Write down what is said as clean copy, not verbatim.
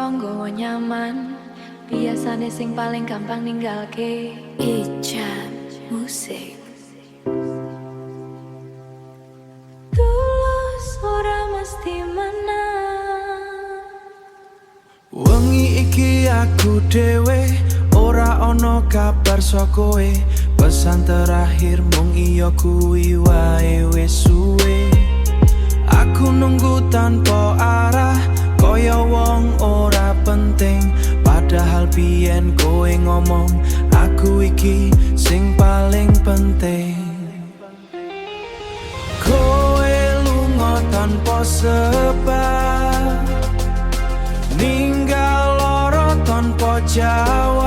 nggawa nyaman. Biasane sing paling gampang ninggalke Ijab Musik. Tulus ora mesti menang. Wengi iki aku dhewe ora ono kabar saka kowe. Pesan terakhir mung iya kuwi wae wis suwe. Aku nunggu tanpa arah kaya wong ora penting. Padahal biyen kowe ngomong aku iki sing paling penting. Kowe lunga tanpa sebab, ninggal loro tanpa jawab.